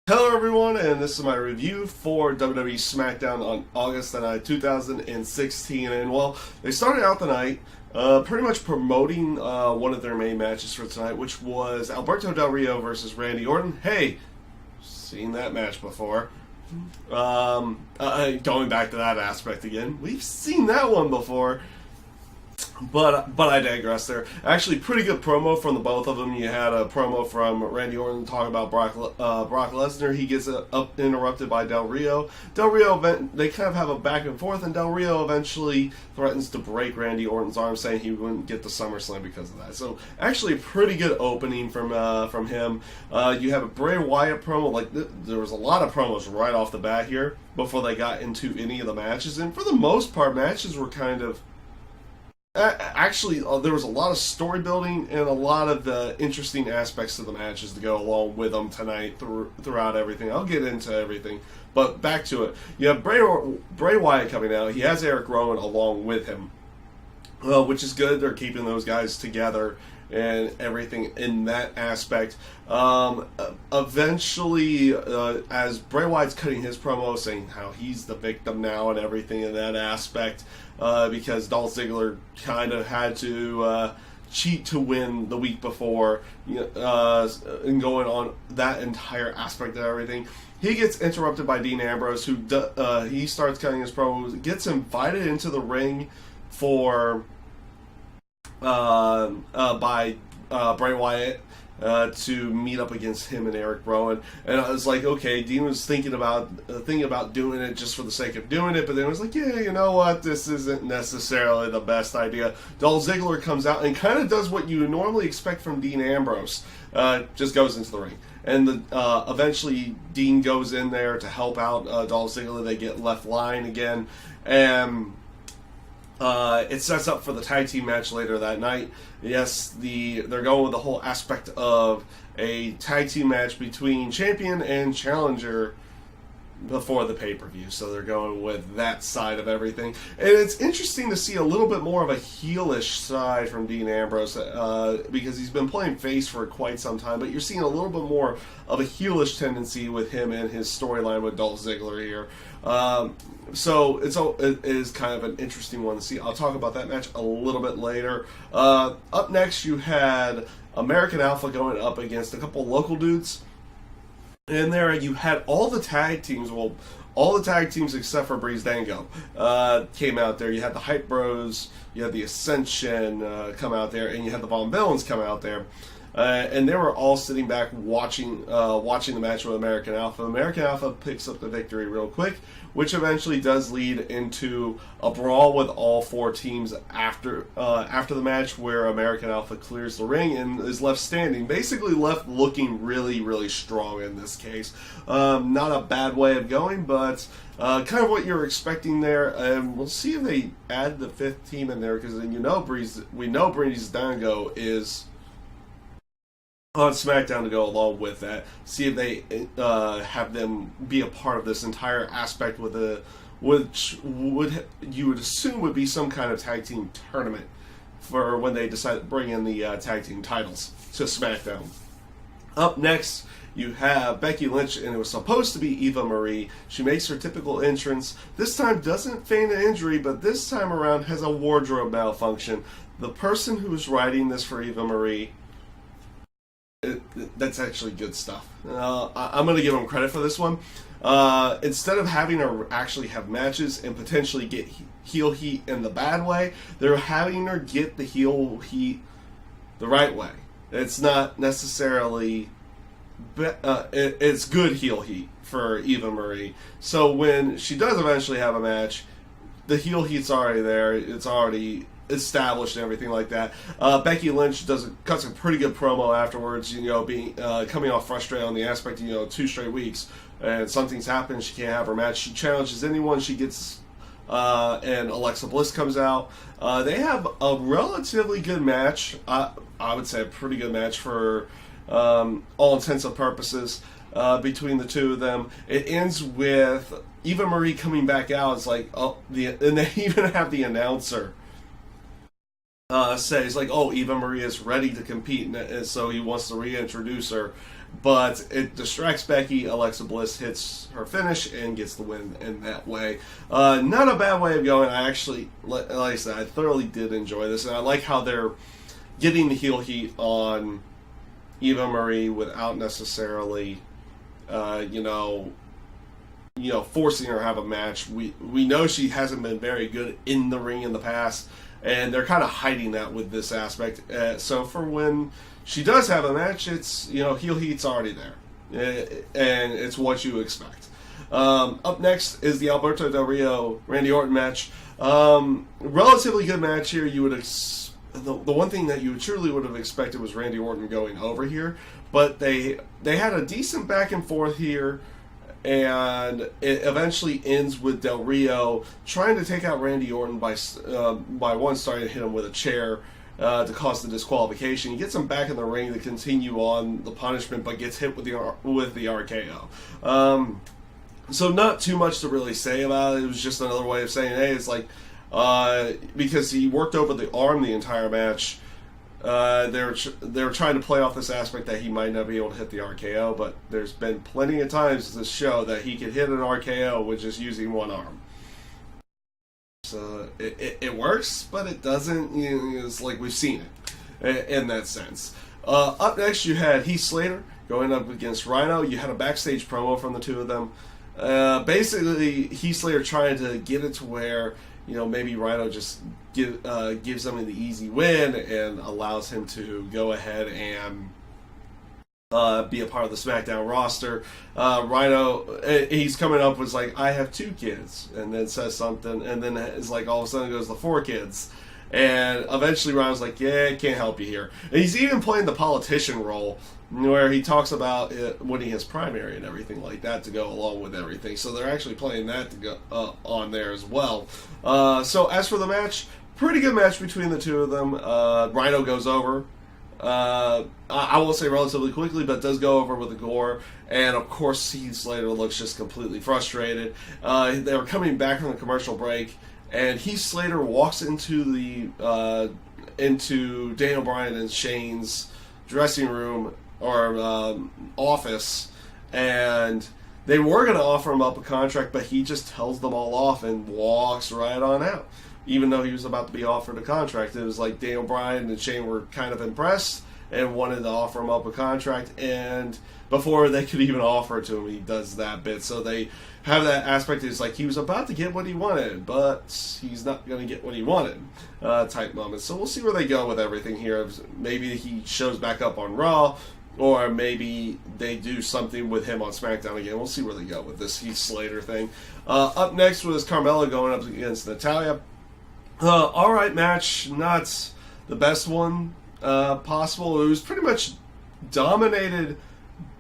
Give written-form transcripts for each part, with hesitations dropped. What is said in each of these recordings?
Hello everyone, and this is my review for WWE Smackdown on August 9th, 2016. And well, they started out the night pretty much promoting one of their main matches for tonight, which was Alberto Del Rio versus Randy Orton. Hey, seen that match before. Going back to that aspect again, we've seen that one before. But I digress there. Actually, pretty good promo from the both of them. You had a promo from Randy Orton talking about Brock Lesnar. He gets interrupted by Del Rio. They kind of have a back and forth, and Del Rio eventually threatens to break Randy Orton's arm, saying he wouldn't get the SummerSlam because of that. So actually, a pretty good opening from him. You have a Bray Wyatt promo. There was a lot of promos right off the bat here before they got into any of the matches, and for the most part, matches were kind of. Actually, there was a lot of story building and a lot of the interesting aspects to the matches to go along with them tonight throughout everything. I'll get into everything, but back to it. You have Bray Wyatt coming out. He has Eric Rowan along with him, which is good. They're keeping those guys together and everything in that aspect. Eventually, as Bray Wyatt's cutting his promo, saying how he's the victim now and everything in that aspect, because Dolph Ziggler kind of had to cheat to win the week before, and going on that entire aspect of everything. He gets interrupted by Dean Ambrose, who he starts cutting his promo, gets invited into the ring for by Bray Wyatt to meet up against him and Eric Rowan. And I was like, okay, Dean was thinking about doing it just for the sake of doing it, but then I was like, yeah, you know what, this isn't necessarily the best idea. Dolph Ziggler comes out and kind of does what you normally expect from Dean Ambrose, just goes into the ring. And eventually Dean goes in there to help out Dolph Ziggler. They get left lying again, and it sets up for the tag team match later that night. Yes, they're going with the whole aspect of a tag team match between champion and challenger before the pay-per-view. So they're going with that side of everything. And it's interesting to see a little bit more of a heelish side from Dean Ambrose, because he's been playing face for quite some time, but you're seeing a little bit more of a heelish tendency with him and his storyline with Dolph Ziggler here. So it is kind of an interesting one to see. I'll talk about that match a little bit later. Up next, you had American Alpha going up against a couple local dudes. And there you had all the tag teams, all the tag teams except for Breeze Dango came out there. You had the Hype Bros, you had the Ascension come out there, and you had the Von Villains come out there. And they were all sitting back watching the match with American Alpha. American Alpha picks up the victory real quick, which eventually does lead into a brawl with all four teams after the match, where American Alpha clears the ring and is left standing, basically left looking really, really strong in this case. Not a bad way of going, but kind of what you're expecting there. And we'll see if they add the fifth team in there, because we know Breeze Dango is on SmackDown to go along with that. See if they have them be a part of this entire aspect which you would assume would be some kind of tag team tournament for when they decide to bring in the tag team titles to SmackDown. Up next, you have Becky Lynch, and it was supposed to be Eva Marie. She makes her typical entrance. This time doesn't feign an injury, but this time around has a wardrobe malfunction. The person who's writing this for Eva Marie, that's actually good stuff. I'm going to give them credit for this one. Instead of having her actually have matches and potentially get heel heat in the bad way, they're having her get the heel heat the right way. It's not necessarily it's good heel heat for Eva Marie. So when she does eventually have a match, the heel heat's already there. It's already established and everything like that. Becky Lynch cuts a pretty good promo afterwards, being coming off frustrated on the aspect of 2 straight weeks and something's happened, she can't have her match. She challenges anyone, she gets and Alexa Bliss comes out. They have a relatively good match. I would say a pretty good match for all intents and purposes between the two of them. It ends with Eva Marie coming back out. It's like, and they even have the announcer says, like, oh, Eva Marie is ready to compete, and so he wants to reintroduce her. but it distracts Becky. Alexa Bliss hits her finish and gets the win in that way. Not a bad way of going. I actually, like I said, I thoroughly did enjoy this, and I like how they're getting the heel heat on Eva Marie without necessarily, forcing her to have a match. We know she hasn't been very good in the ring in the past, and they're kind of hiding that with this aspect. So for when she does have a match, it's, heel heat's already there, and it's what you expect. Up next is the Alberto Del Rio Randy Orton match. Relatively good match here. You would the one thing that you truly would have expected was Randy Orton going over here, but they had a decent back and forth here, and it eventually ends with Del Rio trying to take out Randy Orton by one starting to hit him with a chair to cause the disqualification. He gets him back in the ring to continue on the punishment, but gets hit with the RKO. So not too much to really say about it. It was just another way of saying, hey, it's like, because he worked over the arm the entire match, they're trying to play off this aspect that he might not be able to hit the RKO, but there's been plenty of times this show that he could hit an RKO with just using one arm. So it works, but it doesn't. It's like we've seen it in that sense. Up next, you had Heath Slater going up against Rhino. You had a backstage promo from the two of them. Basically, Heath Slater trying to get it to where, maybe Rhino just gives them the easy win and allows him to go ahead and be a part of the SmackDown roster. Rhino, he's coming up with like, I have 2 kids, and then says something, and then it's like all of a sudden it goes to 4 kids. And eventually Rhino's like, yeah, I can't help you here. And he's even playing the politician role, where he talks about winning his primary and everything like that to go along with everything. So they're actually playing that to go on there as well. So as for the match, pretty good match between the two of them. Rhino goes over. I will say relatively quickly, but does go over with the gore. And of course, Heath Slater looks just completely frustrated. They were coming back from the commercial break, and Heath Slater walks into Daniel Bryan and Shane's dressing room or office, and they were going to offer him up a contract, but he just tells them all off and walks right on out. Even though he was about to be offered a contract, it was like Daniel Bryan and Shane were kind of impressed and wanted to offer him up a contract, and before they could even offer it to him, he does that bit. So they have that aspect. It's like he was about to get what he wanted, but he's not going to get what he wanted type moment. So we'll see where they go with everything here. Maybe he shows back up on Raw, or maybe they do something with him on SmackDown again. We'll see where they go with this Heath Slater thing. Up next was Carmella going up against Natalya. Alright match, not the best one possible. It was pretty much dominated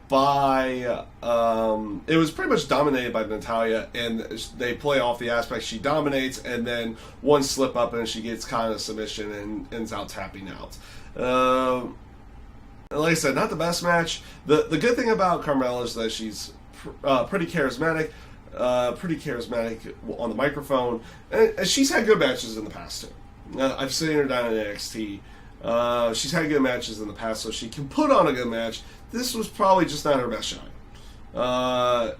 by Natalya, and they play off the aspect she dominates, and then one slip up and she gets kind of submission and ends out tapping out. Like I said, not the best match. The good thing about Carmella is that she's pretty charismatic. On the microphone, and she's had good matches in the past too. I've seen her down in NXT. She's had good matches in the past, so she can put on a good match. This was probably just not her best showing.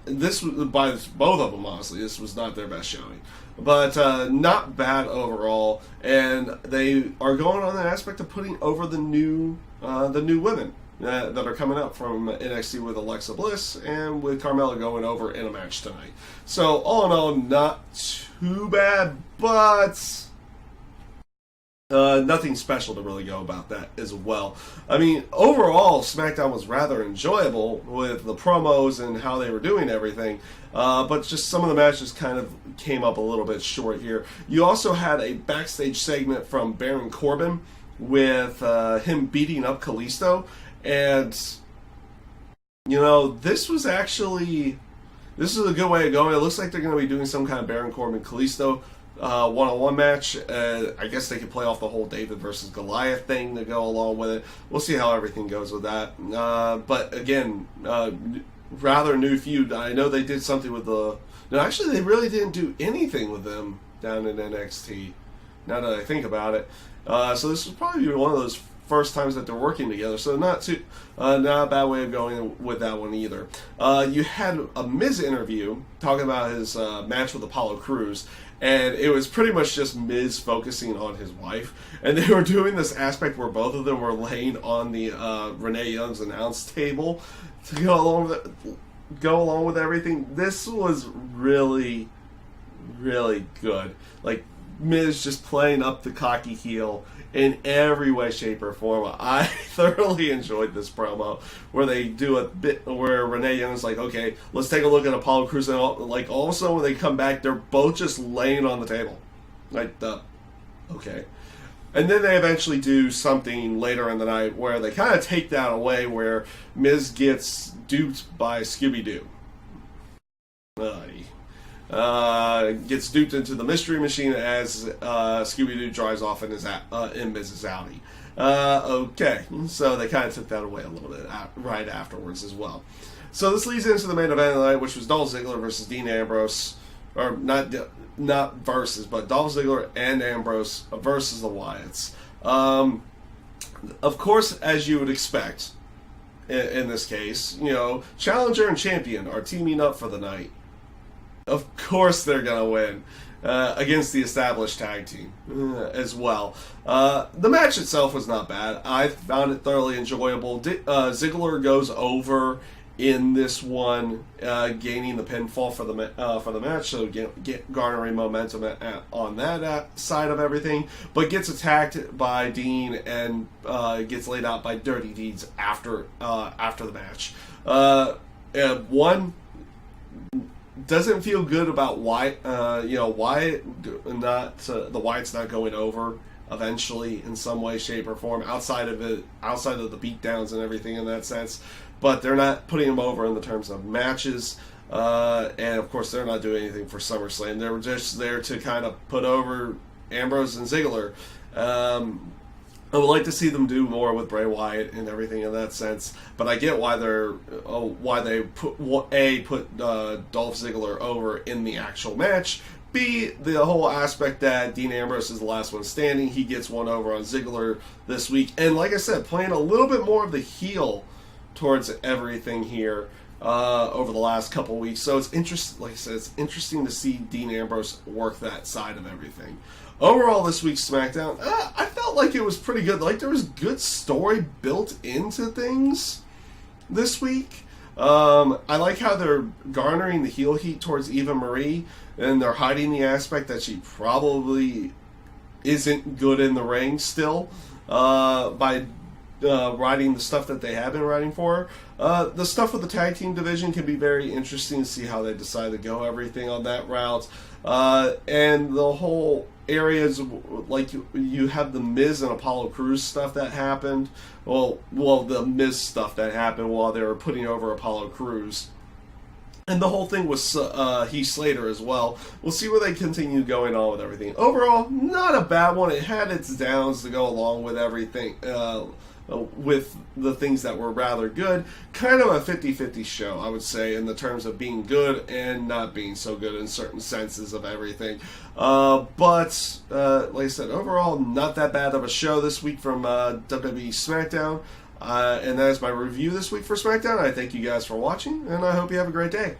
This was by both of them, honestly. This was not their best showing, but not bad overall. And they are going on the aspect of putting over the new women that are coming up from NXT with Alexa Bliss and with Carmella going over in a match tonight. So all in all, not too bad, but nothing special to really go about that as well. I mean, overall, SmackDown was rather enjoyable with the promos and how they were doing everything, but just some of the matches kind of came up a little bit short here. You also had a backstage segment from Baron Corbin with him beating up Kalisto. And, this is a good way of going. It looks like they're going to be doing some kind of Baron Corbin-Kalisto one-on-one match. I guess they could play off the whole David versus Goliath thing to go along with it. We'll see how everything goes with that. But, again, rather new feud. I know they did something with the... No, actually, they really didn't do anything with them down in NXT, now that I think about it. So this was probably one of those first times that they're working together, so not a bad way of going with that one either. You had a Miz interview talking about his match with Apollo Crews, and it was pretty much just Miz focusing on his wife, and they were doing this aspect where both of them were laying on the Renee Young's announce table to go along with everything. This was really, really good. Like, Miz just playing up the cocky heel in every way, shape, or form. I thoroughly enjoyed this promo where they do a bit where Renee Young's like, okay, let's take a look at Apollo Crews, and like all of a sudden when they come back, they're both just laying on the table. Like, okay. And then they eventually do something later in the night where they kind of take that away, where Miz gets duped by Scooby-Doo. Gets duped into the mystery machine as Scooby-Doo drives off in Miz's Audi. Okay, so they kind of took that away a little bit right afterwards as well. So this leads into the main event of the night, which was Dolph Ziggler versus Dean Ambrose. Or not versus, but Dolph Ziggler and Ambrose versus the Wyatts. Of course, as you would expect in this case, challenger and champion are teaming up for the night. Of course they're going to win against the established tag team as well. The match itself was not bad. I found it thoroughly enjoyable. Ziggler goes over in this one, gaining the pinfall for the match, so garnering momentum on that side of everything, but gets attacked by Dean and gets laid out by Dirty Deeds after the match. One doesn't feel good about Wyatt. Wyatt the Wyatt's not going over eventually in some way, shape, or form outside of the beatdowns and everything in that sense. But they're not putting him over in the terms of matches, and of course they're not doing anything for SummerSlam. They were just there to kind of put over Ambrose and Ziggler. I would like to see them do more with Bray Wyatt and everything in that sense, but I get why they put Dolph Ziggler over in the actual match. B, the whole aspect that Dean Ambrose is the last one standing. He gets one over on Ziggler this week, and like I said, playing a little bit more of the heel towards everything here over the last couple weeks. So it's interesting. Like I said, it's interesting to see Dean Ambrose work that side of everything. Overall, this week's SmackDown, I felt like it was pretty good. Like, there was good story built into things this week. I like how they're garnering the heel heat towards Eva Marie, and they're hiding the aspect that she probably isn't good in the ring still by writing the stuff that they have been writing for her. The stuff with the tag team division can be very interesting to see how they decide to go everything on that route. And the whole areas, like you have the Miz and Apollo Crews stuff that happened. Well, the Miz stuff that happened while they were putting over Apollo Crews. And the whole thing was Heath Slater as well. We'll see where they continue going on with everything. Overall, not a bad one. It had its downs to go along with everything, with the things that were rather good. Kind of a 50-50 show, I would say, in the terms of being good and not being so good in certain senses of everything. But, like I said, overall, not that bad of a show this week from WWE Smackdown. And that is my review this week for SmackDown. I thank you guys for watching, and I hope you have a great day.